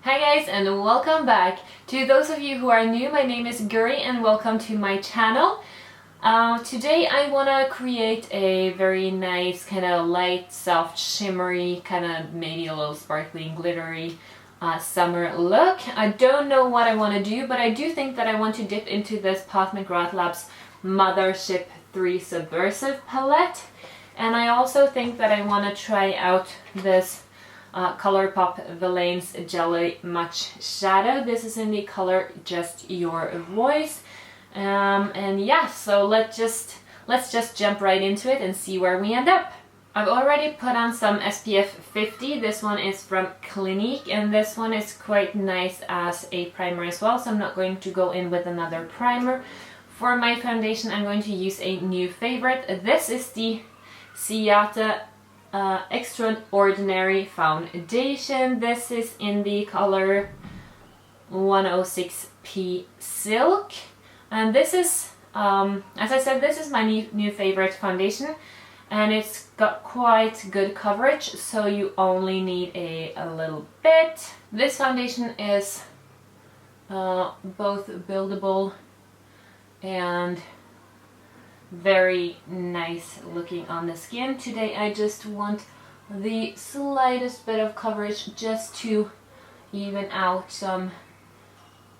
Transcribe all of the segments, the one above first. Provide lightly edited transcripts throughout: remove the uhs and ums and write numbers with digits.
Hi guys, and welcome back. To those of you who are new, my name is Guri and welcome to my channel. Today I want to create a very nice kind of light, soft, shimmery, kind of maybe a little sparkly, glittery summer look. I don't know what I want to do, but I do think that I want to dip into this Pat McGrath Labs Mothership 3 Subversive palette. And I also think that I want to try out this ColourPop Villain's Jelly Much Shadow. This is in the color Just Your Voice. And yeah, so let's just jump right into it and see where we end up. I've already put on some SPF 50. This one is from Clinique, and this one is quite nice as a primer as well, so I'm not going to go in with another primer. For my foundation, I'm going to use a new favorite. This is the Ciata Extraordinary Foundation. This is in the color 106P Silk, and this is as I said, this is my new favorite foundation, and it's got quite good coverage, so you only need a little bit. This foundation is both buildable and very nice looking on the skin. Today I just want the slightest bit of coverage just to even out some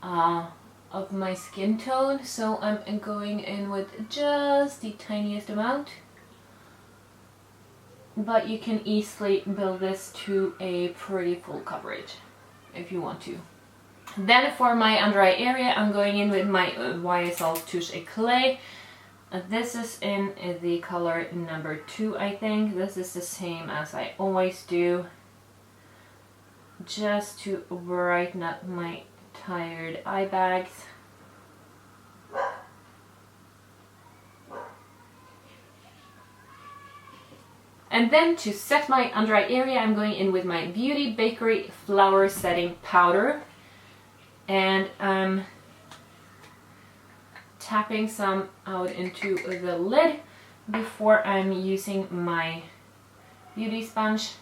of my skin tone, so I'm going in with just the tiniest amount, but you can easily build this to a pretty full coverage if you want to. Then for my under eye area, I'm going in with my YSL Touche Eclat. This is in the color number 2, I think. This is the same as I always do, just to brighten up my tired eye bags. And then to set my under eye area, I'm going in with my Beauty Bakery Flower Setting Powder, and I'm tapping some out into the lid before I'm using my beauty sponge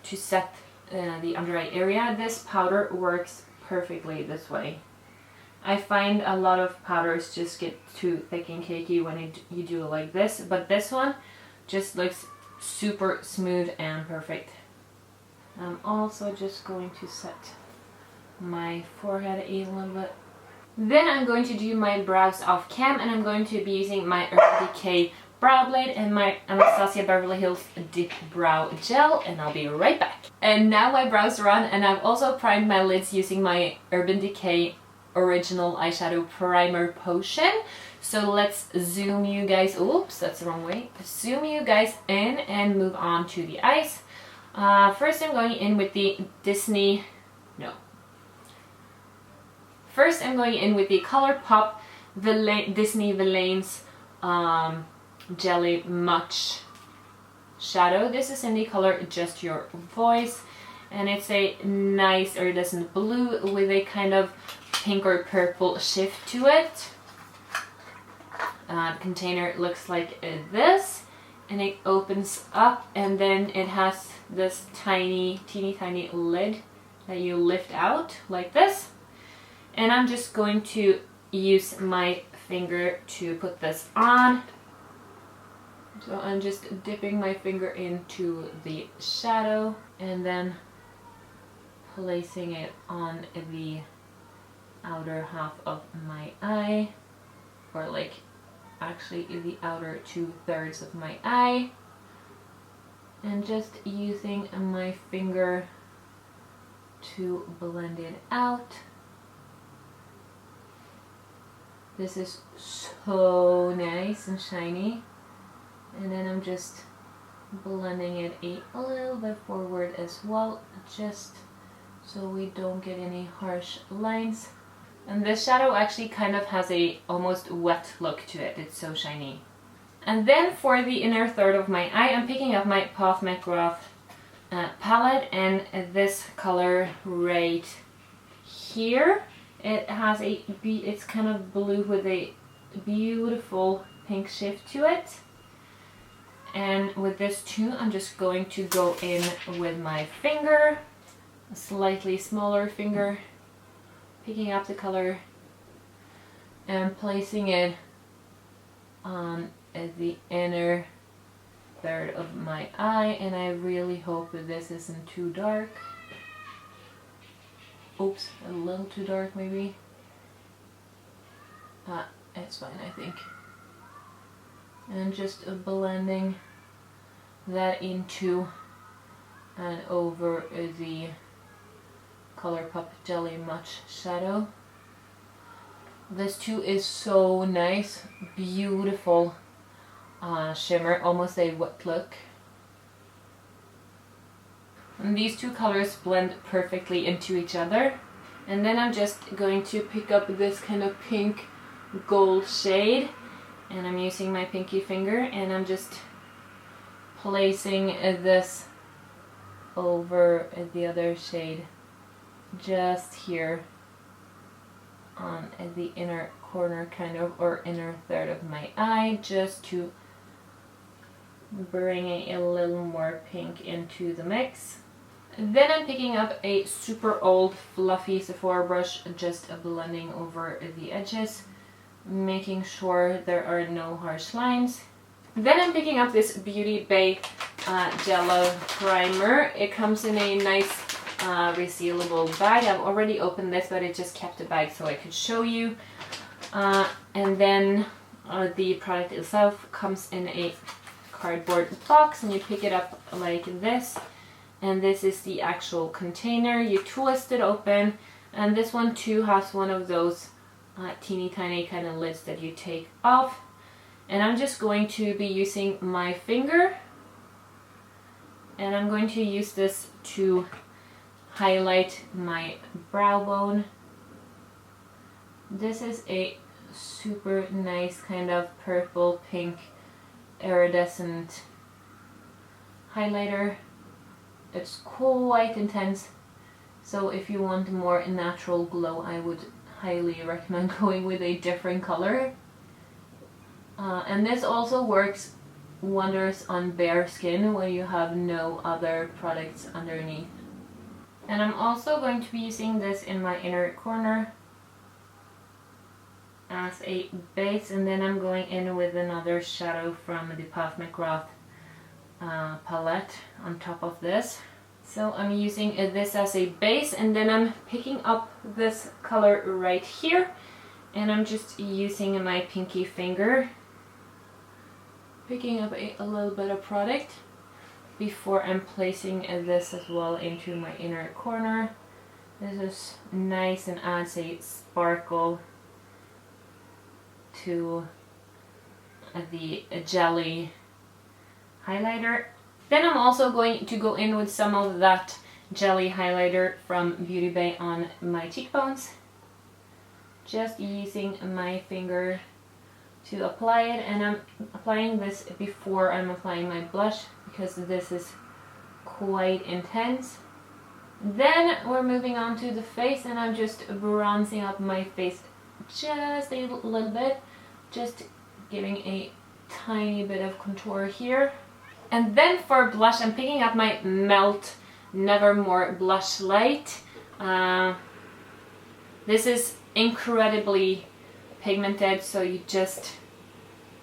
to set the under eye area. This powder works perfectly this way. I find a lot of powders just get too thick and cakey when you do it like this, but this one just looks super smooth and perfect. I'm also just going to set my forehead a little bit. Then I'm going to do my brows off cam, and I'm going to be using my Urban Decay Brow Blade and my Anastasia Beverly Hills Dip Brow Gel, and I'll be right back. And now my brows are on, and I've also primed my lids using my Urban Decay Original Eyeshadow Primer Potion. So let's zoom you guys, oops, that's the wrong way. Zoom you guys in and move on to the eyes. First I'm going in with the First I'm going in with the ColourPop Disney Villain's Jelly Much Shadow. This is in the color Just Your Voice, and it's a nice iridescent blue with a kind of pink or purple shift to it. The container looks like this, and it opens up, and then it has this teeny tiny lid that you lift out like this. And I'm just going to use my finger to put this on. So I'm just dipping my finger into the shadow and then placing it on the outer half of my eye, or like actually the outer 2/3 of my eye, and just using my finger to blend it out. This is so nice and shiny, and then I'm just blending it a little bit forward as well, just so we don't get any harsh lines. And this shadow actually kind of has a almost wet look to it, it's so shiny. And then for the inner third of my eye, I'm picking up my Pat McGrath palette, and this color right here. It has it's kind of blue with a beautiful pink shift to it. And with this too, I'm just going to go in with my finger a slightly smaller finger, picking up the color and placing it on the inner third of my eye, and I really hope that this isn't too dark. Oops, a little too dark maybe. It's fine, I think. And just blending that into and over the ColourPop Jelly Much shadow. This too is so nice, beautiful shimmer, almost a wet look. And these two colors blend perfectly into each other. And then I'm just going to pick up this kind of pink gold shade, and I'm using my pinky finger, and I'm just placing this over the other shade just here on the inner corner kind of, or inner third of my eye, just to bring a little more pink into the mix. Then I'm picking up a super old fluffy Sephora brush, just blending over the edges, making sure there are no harsh lines. Then I'm picking up this Beauty Bay Jello Primer. It comes in a nice resealable bag. I've already opened this, but it just kept the bag so I could show you. And then the product itself comes in a cardboard box, and you pick it up like this. And this is the actual container. You twist it open, and this one too has one of those teeny tiny kind of lids that you take off. And I'm just going to be using my finger, and I'm going to use this to highlight my brow bone. This is a super nice kind of purple pink iridescent highlighter. It's quite intense, so if you want a more natural glow, I would highly recommend going with a different color. And this also works wonders on bare skin where you have no other products underneath. And I'm also going to be using this in my inner corner as a base, and then I'm going in with another shadow from the Pat McGrath palette on top of this. So I'm using this as a base, and then I'm picking up this color right here, and I'm just using my pinky finger, picking up a little bit of product before I'm placing this as well into my inner corner. This is nice and adds a sparkle to the jelly highlighter. Then I'm also going to go in with some of that jelly highlighter from Beauty Bay on my cheekbones. Just using my finger to apply it, and I'm applying this before I'm applying my blush because this is quite intense. Then we're moving on to the face, and I'm just bronzing up my face just a little bit, just giving a tiny bit of contour here. And then for blush, I'm picking up my Melt Nevermore Blush Light. This is incredibly pigmented, so you just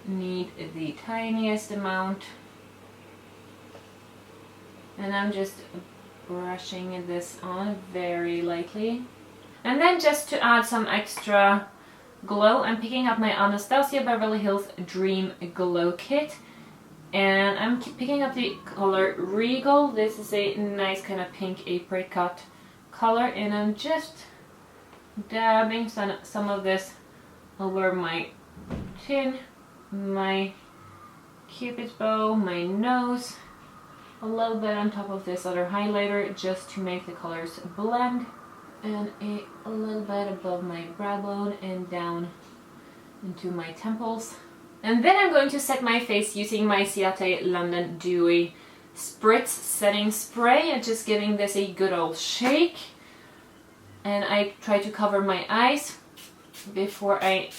need the tiniest amount. And I'm just brushing this on very lightly. And then just to add some extra glow, I'm picking up my Anastasia Beverly Hills Dream Glow Kit. And I'm picking up the color Regal. This is a nice kind of pink apricot color, and I'm just dabbing some of this over my chin, my cupid's bow, my nose, a little bit on top of this other highlighter just to make the colors blend, and a little bit above my brow bone and down into my temples. And then I'm going to set my face using my Ciate London Dewy Spritz Setting Spray, and just giving this a good old shake. And I try to cover my eyes before I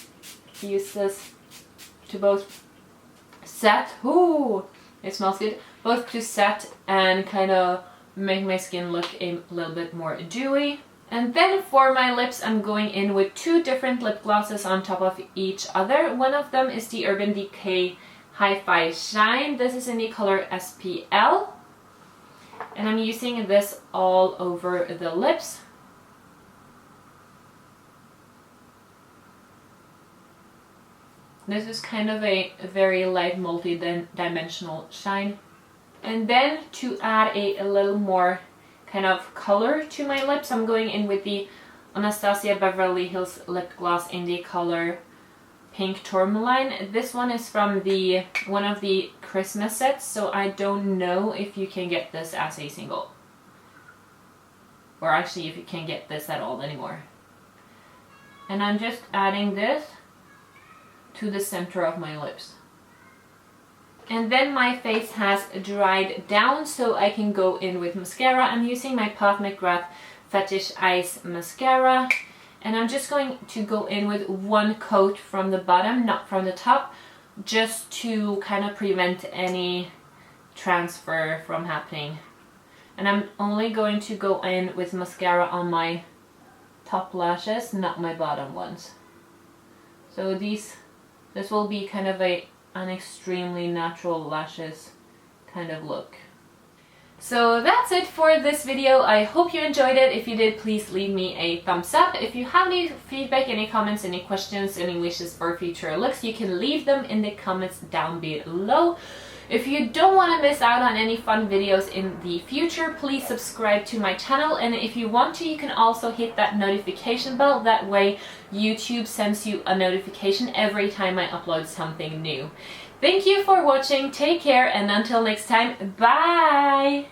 use this to both set, ooh, it smells good, both to set and kind of make my skin look a little bit more dewy. And then for my lips, I'm going in with two different lip glosses on top of each other. One of them is the Urban Decay Hi-Fi Shine. This is in the color SPL. And I'm using this all over the lips. This is kind of a very light multi-dimensional shine. And then to add a little more kind of color to my lips, I'm going in with the Anastasia Beverly Hills lip gloss in the color Pink Tourmaline. This one is from one of the Christmas sets, so I don't know if you can get this as a single. Or actually if you can get this at all anymore. And I'm just adding this to the center of my lips. And then my face has dried down, so I can go in with mascara. I'm using my Pat McGrath Fetish Eyes mascara. And I'm just going to go in with one coat from the bottom, not from the top, just to kind of prevent any transfer from happening. And I'm only going to go in with mascara on my top lashes, not my bottom ones. So this will be kind of an extremely natural lashes kind of look. So that's it for this video. I hope you enjoyed it. If you did, please leave me a thumbs up. If you have any feedback, any comments, any questions, any wishes for future looks, you can leave them in the comments down below. If you don't want to miss out on any fun videos in the future, please subscribe to my channel. And if you want to, you can also hit that notification bell. That way YouTube sends you a notification every time I upload something new. Thank you for watching, take care, and until next time, bye!